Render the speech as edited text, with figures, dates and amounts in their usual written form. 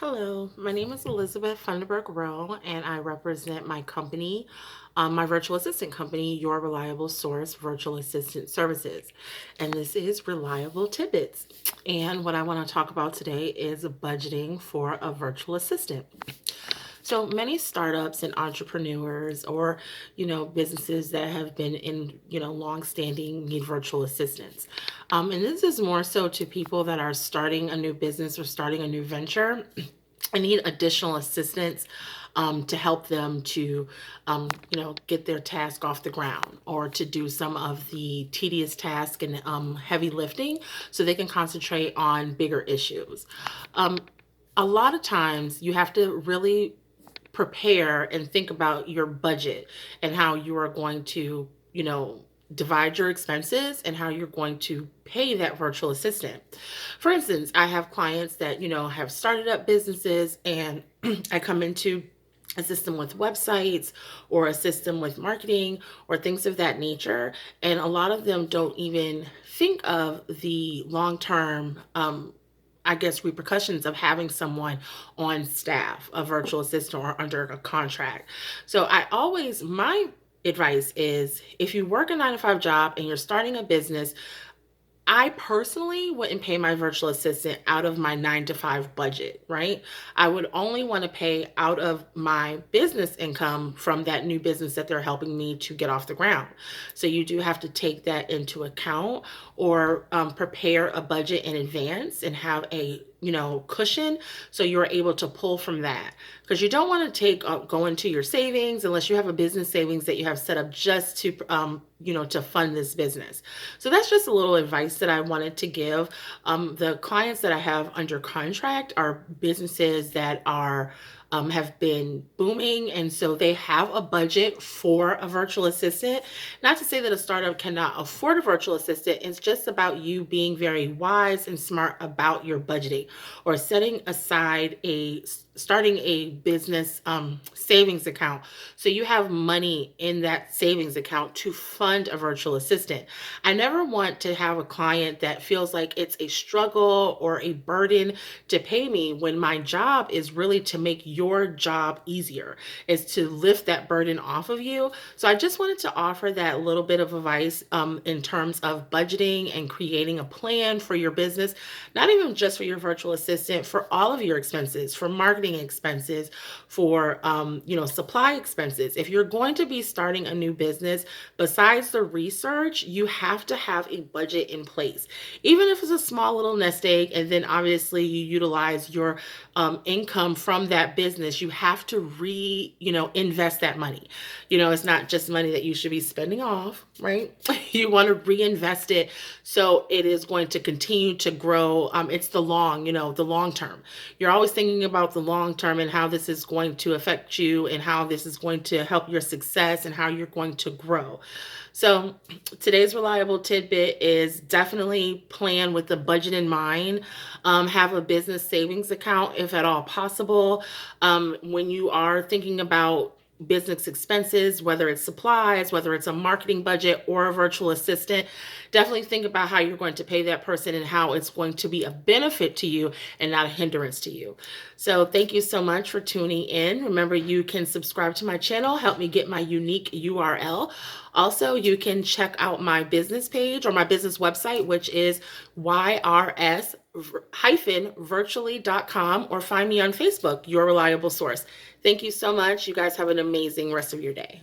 Hello, my name is Elizabeth Funderburg Rowe, and I represent my company, my virtual assistant company, Your Reliable Source Virtual Assistant Services. And this is Reliable Tidbits. And what I want to talk about today is budgeting for a virtual assistant. So many startups and entrepreneurs or, businesses that have been in, long-standing need virtual assistants. And this is more so to people that are starting a new business or starting a new venture. I need additional assistance to help them to, get their task off the ground or to do some of the tedious task and heavy lifting so they can concentrate on bigger issues. Um, a lot of times you have to really prepare and think about your budget and how you are going to, divide your expenses and how you're going to pay that virtual assistant. For instance, I have clients that, have started up businesses and I come into assist them with websites or assist them with marketing or things of that nature. And a lot of them don't even think of the long term repercussions of having someone on staff, a virtual assistant, or under a contract. So my advice is if you work a 9 to 5 job and you're starting a business, I personally wouldn't pay my virtual assistant out of my 9 to 5 budget, right? I would only want to pay out of my business income from that new business that they're helping me to get off the ground. So you do have to take that into account or prepare a budget in advance and have a cushion so you're able to pull from that, because you don't want to go into your savings unless you have a business savings that you have set up just to to fund this business. So that's just a little advice that I wanted to give. The clients that I have under contract are businesses that are have been booming, and so they have a budget for a virtual assistant. Not to say that a startup cannot afford a virtual assistant, it's just about you being very wise and smart about your budgeting or setting aside starting a business savings account so you have money in that savings account to fund a virtual assistant. I never want to have a client that feels like it's a struggle or a burden to pay me when my job is really to make your job easier, is to lift that burden off of you. So I just wanted to offer that little bit of advice in terms of budgeting and creating a plan for your business, not even just for your virtual assistant, for all of your expenses, for marketing expenses, for supply expenses. If you're going to be starting a new business, besides the research, you have to have a budget in place, even if it's a small little nest egg. And then obviously you utilize your income from that business. You have to invest that money. It's not just money that you should be spending off, right? You want to reinvest it so it is going to continue to grow. It's the long term. You're always thinking about the long term and how this is going to affect you and how this is going to help your success and how you're going to grow. So today's reliable tidbit is definitely plan with the budget in mind. Have a business savings account if at all possible. When you are thinking about business expenses, whether it's supplies, whether it's a marketing budget or a virtual assistant, definitely think about how you're going to pay that person and how it's going to be a benefit to you and not a hindrance to you. So thank you so much for tuning in. Remember, you can subscribe to my channel, help me get my unique URL. Also, you can check out my business page or my business website, which is YRS-virtually.com, or find me on Facebook, Your Reliable Source. Thank you so much. You guys have an amazing rest of your day.